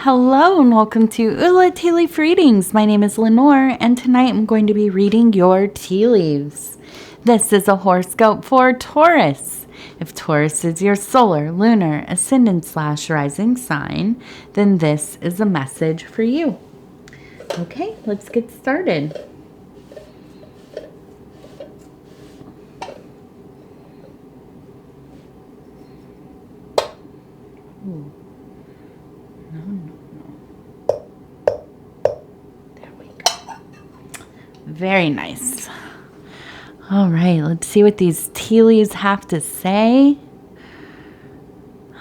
Hello and welcome to Ula Tea Leaf Readings. My name is Lenor and tonight I'm going to be reading your tea leaves. This is a horoscope for Taurus. If Taurus is your solar, lunar, ascendant/rising sign, then this is a message for you. Okay, let's get started. Ooh. No. There we go. Very nice. All right, let's see what these tea leaves have to say.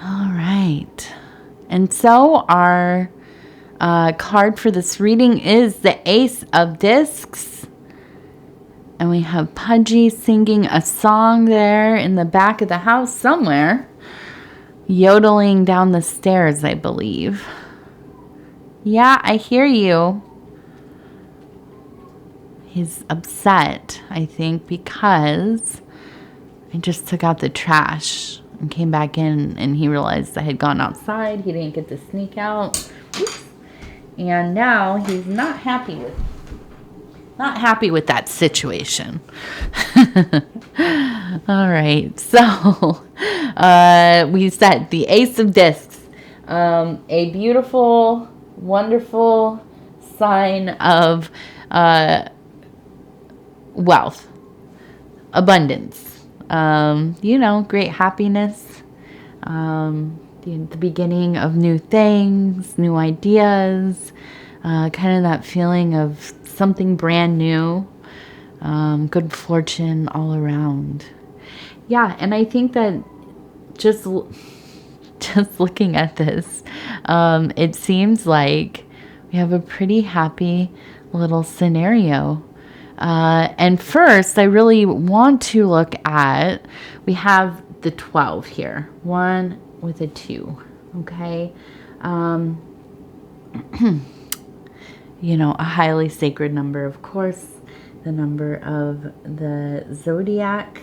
All right. And so our card for this reading is the Ace of Discs. And we have Pudgy singing a song there in the back of the house somewhere. Yodeling down the stairs, I believe. Yeah, I hear you. He's upset, I think, because I just took out the trash and came back in and he realized I had gone outside. He didn't get to sneak out. Oops. And now he's not happy with that situation. All right, so we said the Ace of Discs, a beautiful, wonderful sign of wealth, abundance, great happiness, the beginning of new things, new ideas, kind of that feeling of something brand new, good fortune all around. Yeah, and I think that just looking at this, it seems like we have a pretty happy little scenario. And first, I really want to look at, we have the 12 here, 1 with a 2, okay? A highly sacred number, of course, the number of the zodiac,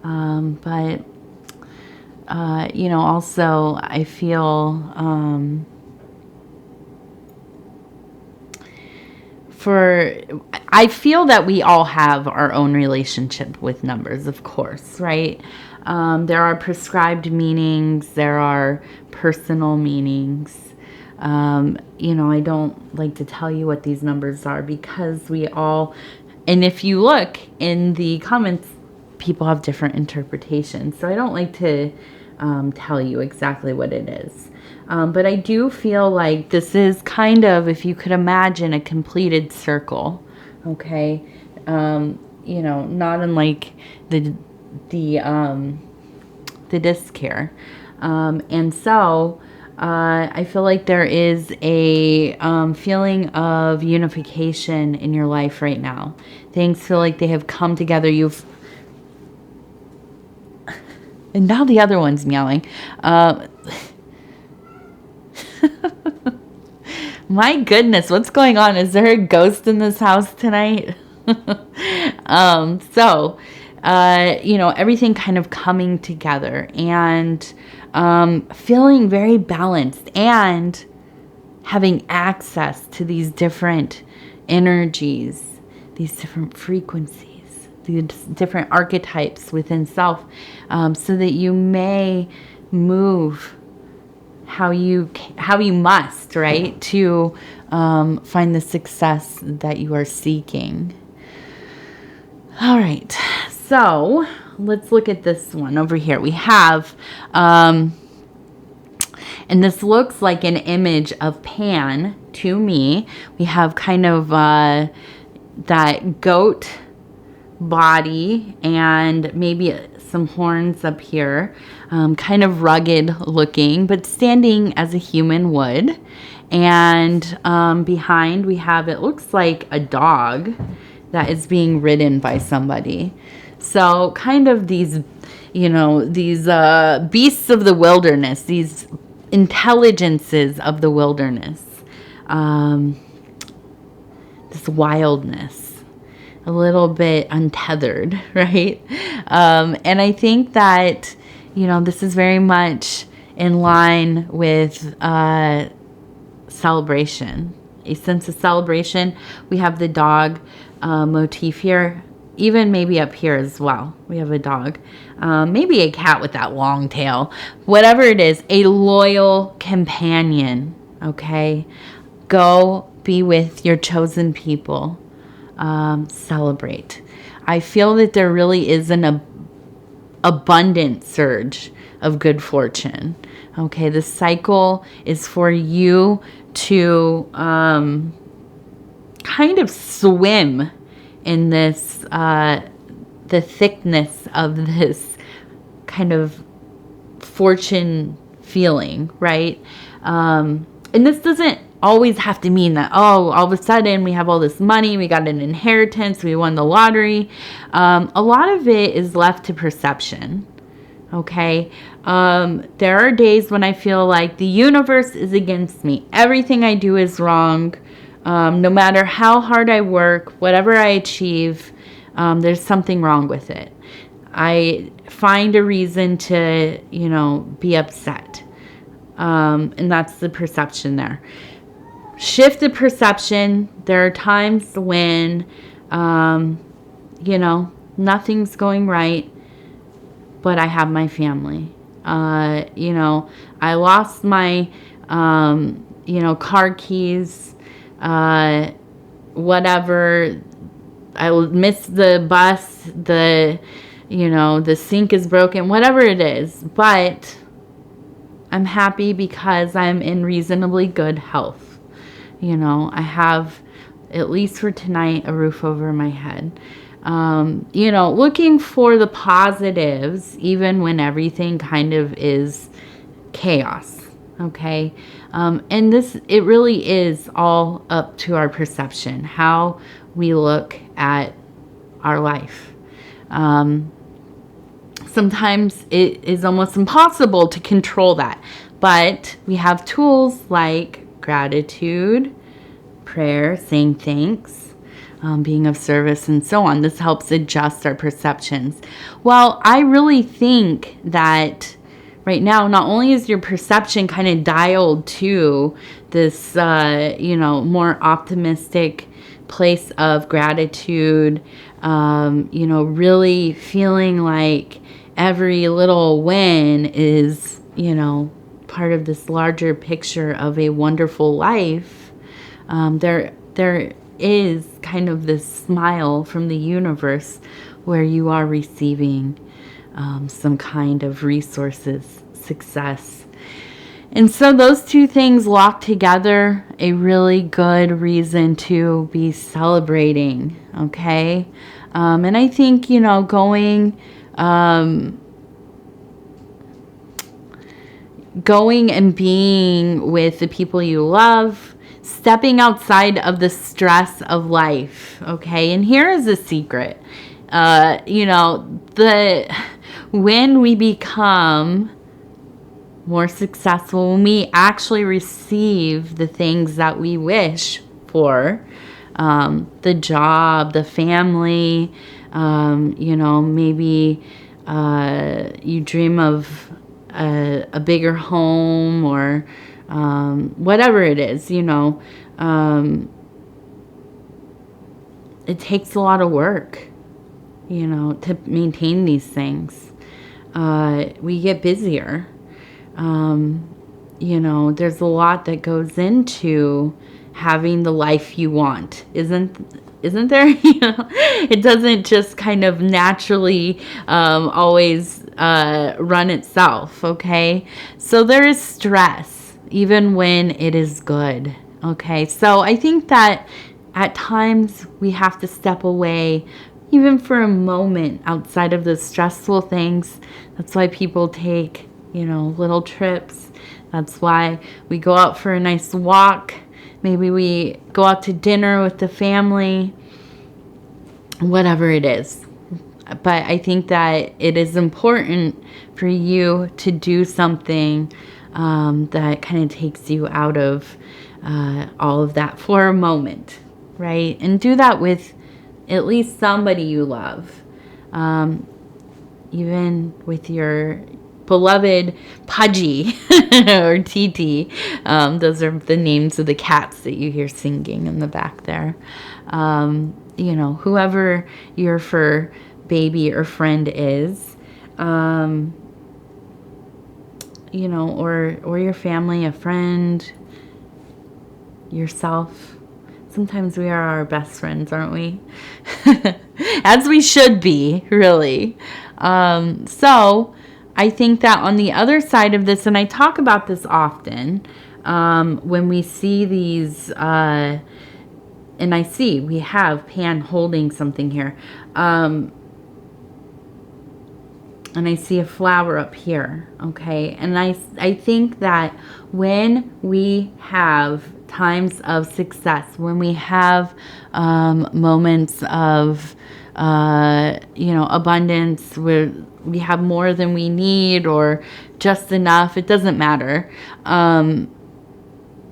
but also I feel I feel that we all have our own relationship with numbers, of course, right? There are prescribed meanings, there are personal meanings. I don't like to tell you what these numbers are because and if you look in the comments, people have different interpretations. So I don't like to tell you exactly what it is. But I do feel like this is kind of, if you could imagine, a completed circle, okay? Not unlike the disc here. And so I feel like there is a feeling of unification in your life right now. Things feel like they have come together. And now the other one's meowing. My goodness, what's going on? Is there a ghost in this house tonight? Everything kind of coming together and feeling very balanced and having access to these different energies, these different frequencies, these different archetypes within self, so that you may move how you must, right, to find the success that you are seeking. All right, so let's look at this one over here. We have, and this looks like an image of Pan to me. We have kind of that goat body and maybe some horns up here, kind of rugged looking, but standing as a human would. And behind we have, it looks like a dog that is being ridden by somebody. So kind of these beasts of the wilderness, these intelligences of the wilderness, this wildness, a little bit untethered, right? And I think that, this is very much in line with celebration, a sense of celebration. We have the dog motif here, even maybe up here as well. We have a dog, maybe a cat with that long tail, whatever it is, a loyal companion. Okay, go be with your chosen people. Celebrate. I feel that there really is an abundant surge of good fortune. Okay, the cycle is for you to kind of swim in this, the thickness of this kind of fortune feeling, right? And this doesn't always have to mean that, oh, all of a sudden we have all this money, we got an inheritance, we won the lottery. A lot of it is left to perception. Okay. There are days when I feel like the universe is against me. Everything I do is wrong. No matter how hard I work, whatever I achieve, there's something wrong with it. I find a reason to, be upset. And that's the perception there. Shift the perception. There are times when, nothing's going right, but I have my family. I lost my, car keys, whatever. I missed the bus, the sink is broken, whatever it is. But I'm happy because I'm in reasonably good health. I have, at least for tonight, a roof over my head. Looking for the positives, even when everything kind of is chaos. Okay. And it really is all up to our perception, how we look at our life. Sometimes it is almost impossible to control that, but we have tools like gratitude, prayer, saying thanks, being of service, and so on. This helps adjust our perceptions. Well, I really think that right now, not only is your perception kind of dialed to this, more optimistic place of gratitude, really feeling like every little win is, part of this larger picture of a wonderful life. There is kind of this smile from the universe where you are receiving some kind of resources, success. And so those two things lock together, a really good reason to be celebrating, okay? And I think, going and being with the people you love, stepping outside of the stress of life, okay? And here is a secret. When we become more successful, when we actually receive the things that we wish for, the job, the family, maybe you dream of a bigger home or whatever it is, it takes a lot of work, to maintain these things. We get busier. There's a lot that goes into having the life you want, isn't there? It doesn't just kind of naturally always run itself, okay? So there is stress, even when it is good, okay? So I think that at times we have to step away, even for a moment, outside of the stressful things. That's why people take, little trips. That's why we go out for a nice walk. Maybe we go out to dinner with the family, whatever it is. But I think that it is important for you to do something that kind of takes you out of all of that for a moment, right? And do that with at least somebody you love. Even with your beloved Pudgy or TT. Those are the names of the cats that you hear singing in the back there. You know, whoever your fur baby or friend is, you know, or your family, a friend, yourself. Sometimes we are our best friends, aren't we? As we should be, really. So I think that on the other side of this, and I talk about this often, when we see these, and I see we have Pan holding something here, and I see a flower up here, okay? And I think that when we have times of success, when we have moments of, you know, abundance, where we have more than we need or just enough, it doesn't matter.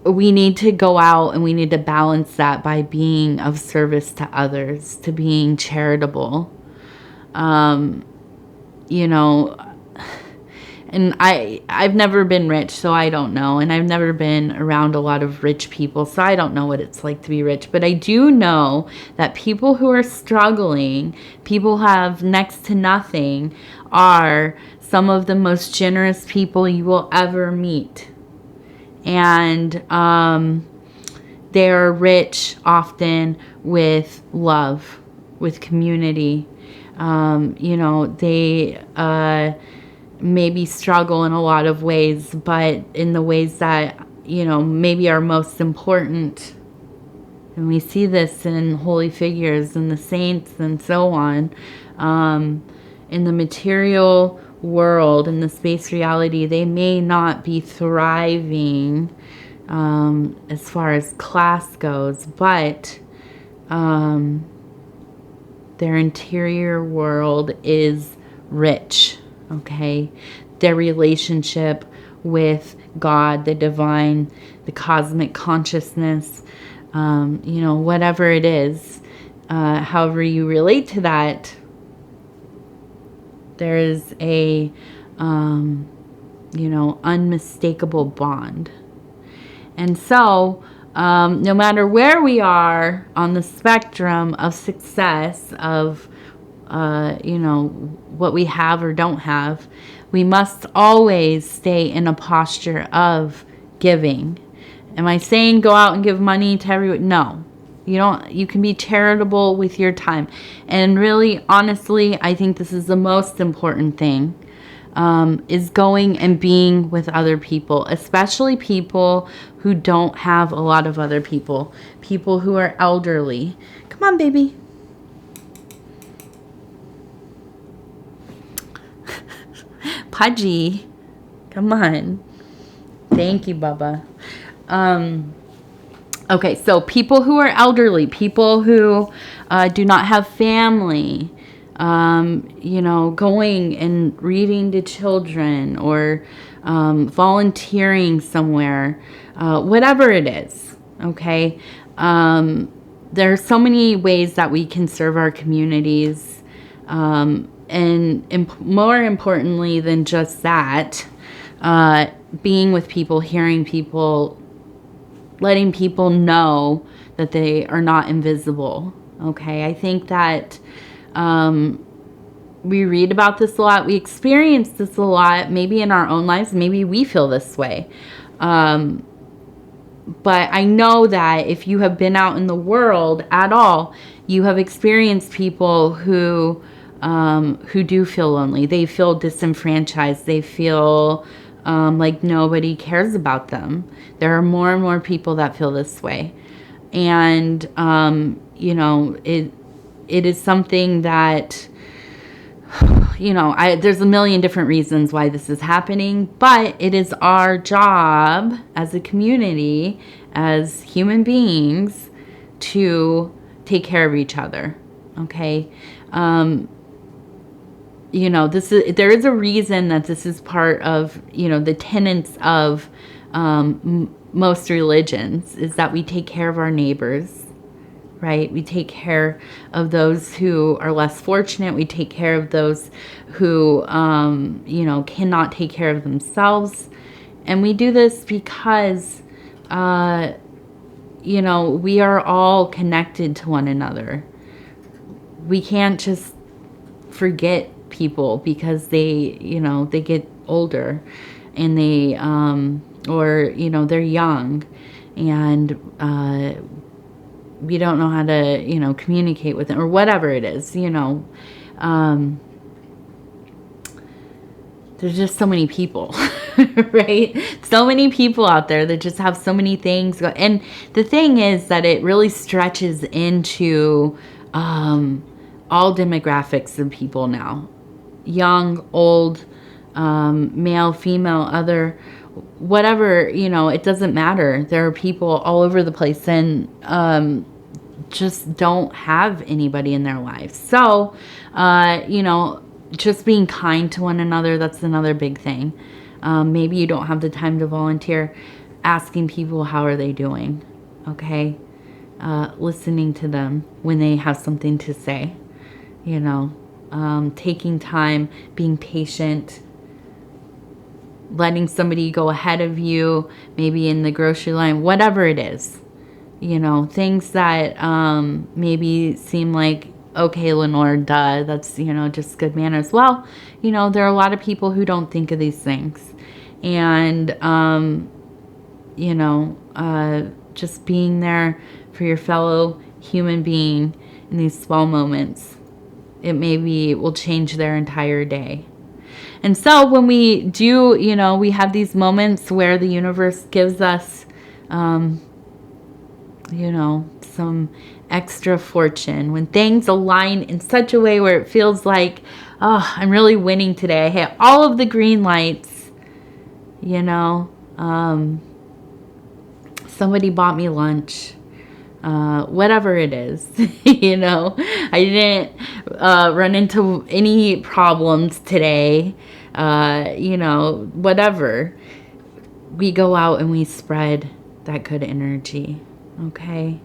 We need to go out and we need to balance that by being of service to others, to being charitable. You know, and I've never been rich, so I don't know. And I've never been around a lot of rich people, so I don't know what it's like to be rich. But I do know that people who are struggling, people who have next to nothing, are some of the most generous people you will ever meet. And they're rich often with love, with community. You know, they maybe struggle in a lot of ways, but in the ways that, you know, maybe are most important. And we see this in holy figures and the saints and so on. In the material world, in the space reality, they may not be thriving as far as class goes, but their interior world is rich, okay? Their relationship with God, the divine, the cosmic consciousness, you know, whatever it is, however you relate to that, there is a, you know, unmistakable bond. And so, no matter where we are on the spectrum of success, of, you know, what we have or don't have, we must always stay in a posture of giving. Am I saying go out and give money to everyone? No. You can be charitable with your time. And really, honestly, I think this is the most important thing, is going and being with other people, especially people who don't have a lot of other people, people who are elderly. Come on, baby. Pudgy, come on. Thank you, Bubba. Okay, so people who are elderly, people who do not have family, you know, going and reading to children or volunteering somewhere, whatever it is, okay? There are so many ways that we can serve our communities, and more importantly than just that, being with people, hearing people, letting people know that they are not invisible, okay? I think that we read about this a lot. We experience this a lot, maybe in our own lives. Maybe we feel this way. But I know that if you have been out in the world at all, you have experienced people who do feel lonely. They feel disenfranchised. They feel like nobody cares about them. There are more and more people that feel this way. And, you know, it is something that, you know, there's a million different reasons why this is happening, but it is our job as a community, as human beings, to take care of each other, okay? You know, there is a reason that this is part of, you know, the tenets of most religions, is that we take care of our neighbors, right? We take care of those who are less fortunate. We take care of those who, cannot take care of themselves. And we do this because, we are all connected to one another. We can't just forget people because they get older and they're young, and we don't know how to, communicate with them or whatever it is, there's just so many people, right? So many people out there that just have so many things. And the thing is that it really stretches into all demographics of people now. Young, old, male, female, other, whatever, it doesn't matter. There are people all over the place and just don't have anybody in their lives. So, just being kind to one another, that's another big thing. Maybe you don't have the time to volunteer. Asking people, how are they doing? Okay? Listening to them when they have something to say. Taking time, being patient, letting somebody go ahead of you, maybe in the grocery line, whatever it is. Things that maybe seem like, okay, Lenor, duh, that's, just good manners. Well, there are a lot of people who don't think of these things. And, just being there for your fellow human being in these small moments, it maybe will change their entire day. And so when we do, we have these moments where the universe gives us, some extra fortune, when things align in such a way where it feels like, oh, I'm really winning today. I hit all of the green lights, somebody bought me lunch, whatever it is, I didn't run into any problems today, whatever. We go out and we spread that good energy, okay?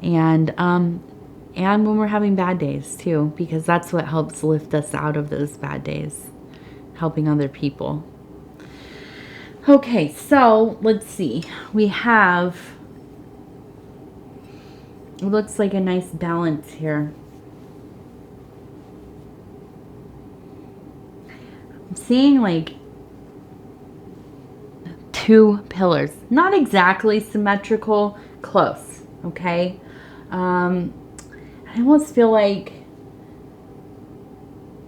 And when we're having bad days too, because that's what helps lift us out of those bad days, helping other people. Okay, so let's see. We have, it looks like a nice balance here. I'm seeing like two pillars, not exactly symmetrical, close, okay? I almost feel like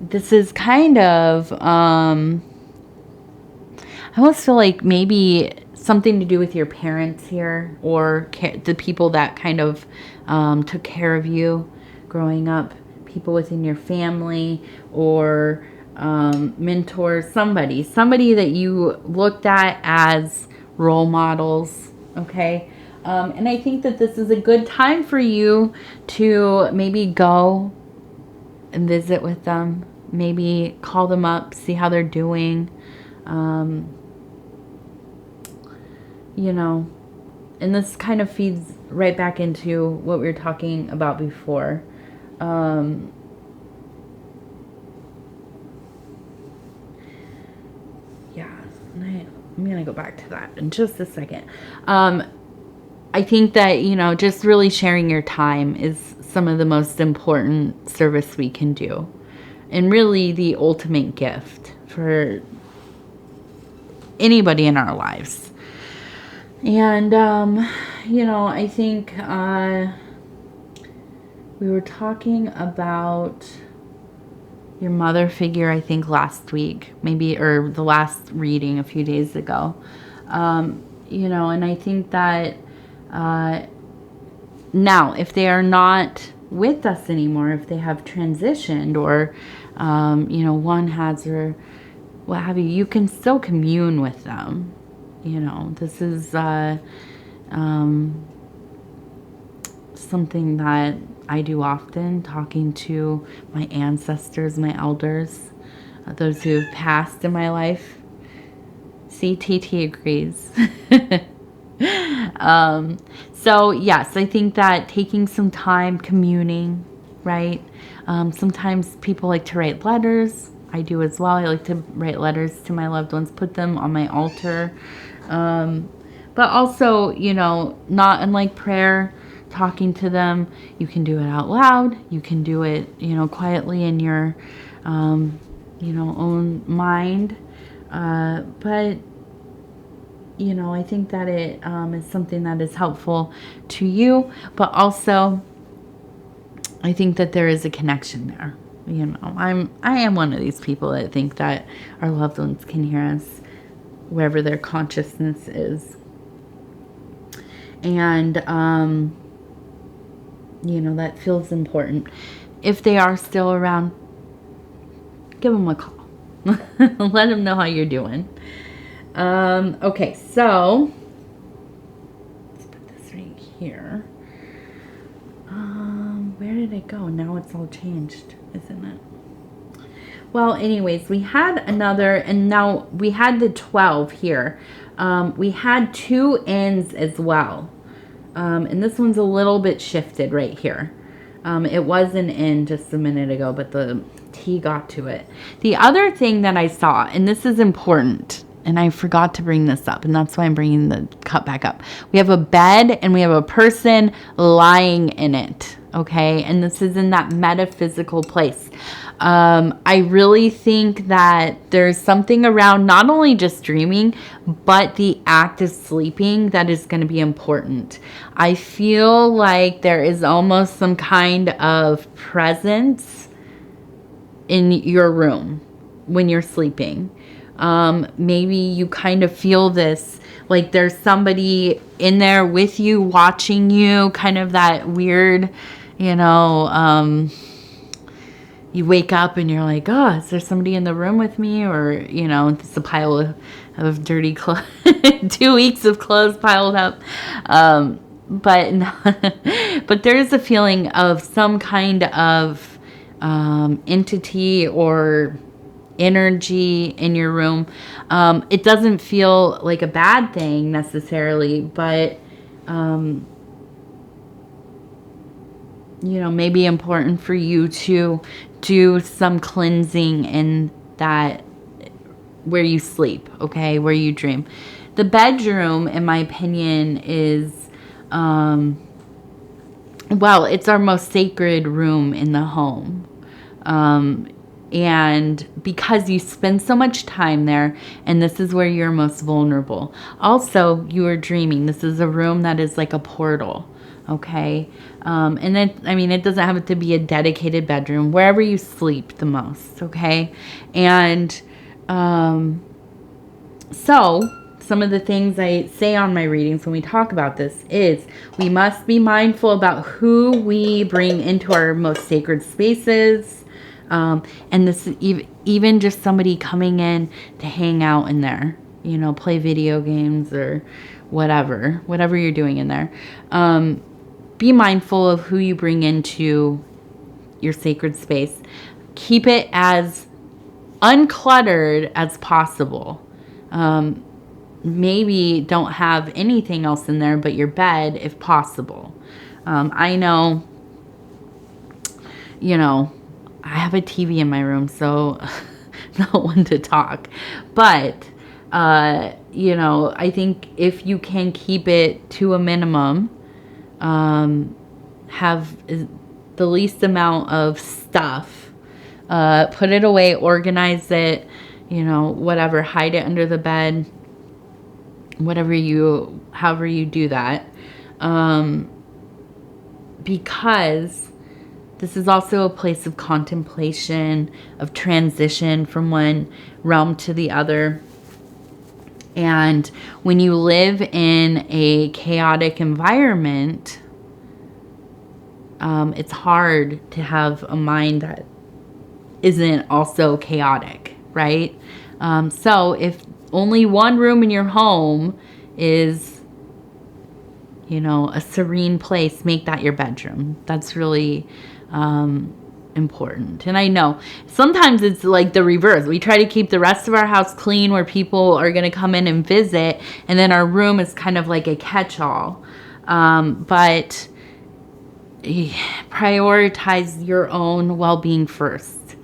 this is kind of, I almost feel like maybe something to do with your parents here, or the people that kind of took care of you growing up, people within your family, or mentors, somebody that you looked at as role models, okay? And I think that this is a good time for you to maybe go and visit with them, maybe call them up, see how they're doing, and this kind of feeds right back into what we were talking about before. I'm going to go back to that in just a second. I think that, just really sharing your time is some of the most important service we can do. And really the ultimate gift for anybody in our lives. And, I think we were talking about your mother figure, I think last week, maybe, or the last reading a few days ago. And I think that now, if they are not with us anymore, if they have transitioned, or, one has, or what have you, you can still commune with them. This is something that I do often, talking to my ancestors, my elders, those who have passed in my life. See, TT agrees. So yes, I think that taking some time communing, right? Sometimes people like to write letters. I do as well. I like to write letters to my loved ones, put them on my altar. But also, you know, not unlike prayer, talking to them, you can do it out loud. You can do it, you know, quietly in your, you know, own mind. But, you know, I think that it is something that is helpful to you. But also, I think that there is a connection there. You know, I am one of these people that think that our loved ones can hear us wherever their consciousness is. And, you know, that feels important. If they are still around, give them a call. Let them know how you're doing. Okay, so let's put this right here. Where did it go? Now it's all changed, isn't it? Well, anyways, we had another, and now we had the 12 here. We had 2 ends as well. And this one's a little bit shifted right here. It was an N just a minute ago, but the T got to it. The other thing that I saw, and this is important, and I forgot to bring this up, and that's why I'm bringing the cup back up. We have a bed, and we have a person lying in it, okay? And this is in that metaphysical place. I really think that there's something around not only just dreaming, but the act of sleeping that is going to be important. I feel like there is almost some kind of presence in your room when you're sleeping. Maybe you kind of feel this, like there's somebody in there with you, watching you, kind of that weird, you know, you wake up and you're like, oh, is there somebody in the room with me? Or, you know, it's a pile of dirty clothes, 2 weeks of clothes piled up. But there is a feeling of some kind of entity or energy in your room. It doesn't feel like a bad thing necessarily, but you know, maybe important for you to do some cleansing in that where you sleep, okay, where you dream. The bedroom, in my opinion, is well, it's our most sacred room in the home. And because you spend so much time there, and this is where you're most vulnerable. Also, you are dreaming. This is a room that is like a portal, okay? And then, I mean, it doesn't have to be a dedicated bedroom, wherever you sleep the most, okay? And so some of the things I say on my readings when we talk about this is we must be mindful about who we bring into our most sacred spaces. And this is even just somebody coming in to hang out in there, you know, play video games or whatever you're doing in there. Be mindful of who you bring into your sacred space. Keep it as uncluttered as possible. Maybe don't have anything else in there but your bed if possible. I know, you know, I have a TV in my room, so not one to talk. But, you know, I think if you can keep it to a minimum, have the least amount of stuff, put it away, organize it, you know, whatever, hide it under the bed, however you do that. Because this is also a place of contemplation, of transition from one realm to the other. And when you live in a chaotic environment, it's hard to have a mind that isn't also chaotic, right? So if only one room in your home is, you know, a serene place, make that your bedroom. That's really important. And I know sometimes it's like the reverse. We try to keep the rest of our house clean where people are going to come in and visit, and then our room is kind of like a catch-all. But prioritize your own well-being first,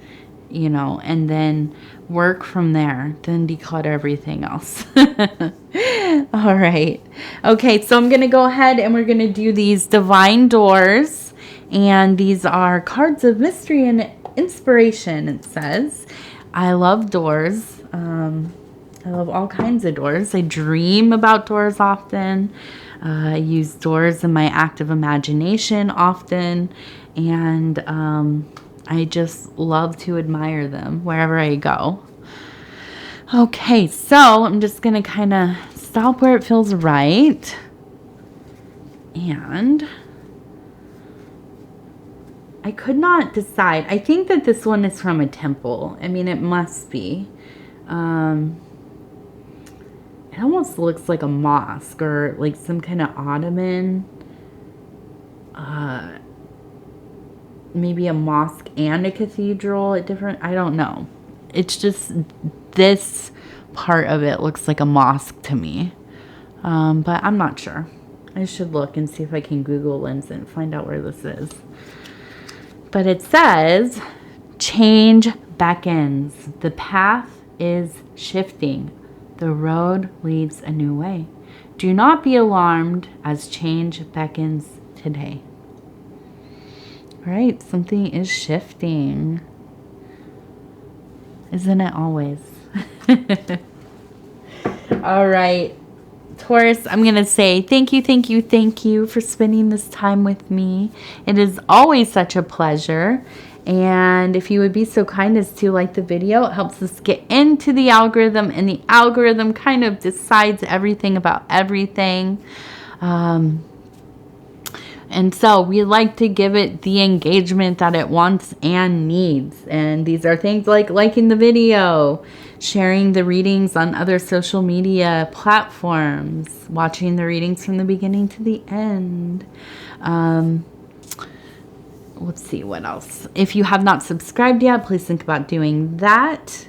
you know, and then work from there. Then declutter everything else. All right. Okay, so I'm going to go ahead and we're going to do these divine doors. And these are cards of mystery and inspiration, it says. I love doors. I love all kinds of doors. I dream about doors often. I use doors in my active imagination often. And I just love to admire them wherever I go. Okay, so I'm just going to kind of stop where it feels right. And I could not decide. I think that this one is from a temple. I mean, it must be. It almost looks like a mosque or like some kind of Ottoman. Maybe a mosque and a cathedral at different, I don't know. It's just this part of it looks like a mosque to me. But I'm not sure. I should look and see if I can Google Lens and find out where this is. But it says, change beckons. The path is shifting. The road leads a new way. Do not be alarmed as change beckons today. Right, something is shifting. Isn't it always? All right, Taurus, I'm going to say thank you for spending this time with me. It is always such a pleasure. And if you would be so kind as to like the video, it helps us get into the algorithm, and the algorithm kind of decides everything about everything. And so we like to give it the engagement that it wants and needs. And these are things like liking the video, sharing the readings on other social media platforms, watching the readings from the beginning to the end. Let's see what else. If you have not subscribed yet, please think about doing that.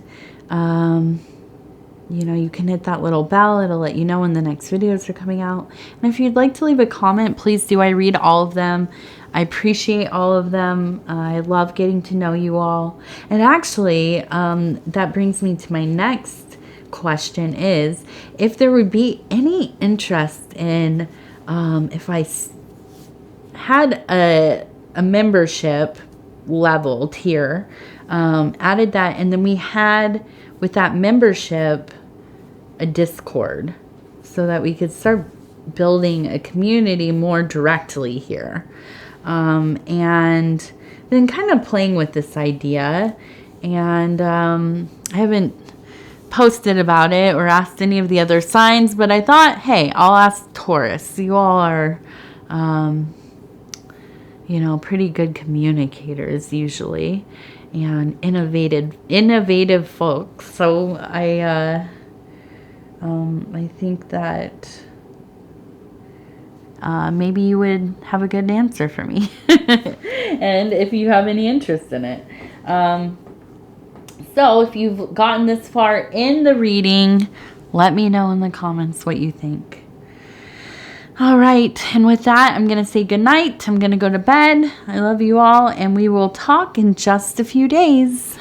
You know, you can hit that little bell. It'll let you know when the next videos are coming out. And if you'd like to leave a comment, please do. I read all of them. I appreciate all of them. I love getting to know you all. And actually, that brings me to my next question is, if there would be any interest in, if I had a membership level tier, added that, and then we had with that membership a Discord so that we could start building a community more directly here, and then kind of playing with this idea. And I haven't posted about it or asked any of the other signs, but I thought, hey, I'll ask Taurus. You all are you know, pretty good communicators usually, and innovative folks. So I think that maybe you would have a good answer for me, and if you have any interest in it. So if you've gotten this far in the reading, let me know in the comments what you think. All right, and with that, I'm going to say goodnight. I'm going to go to bed. I love you all, and we will talk in just a few days.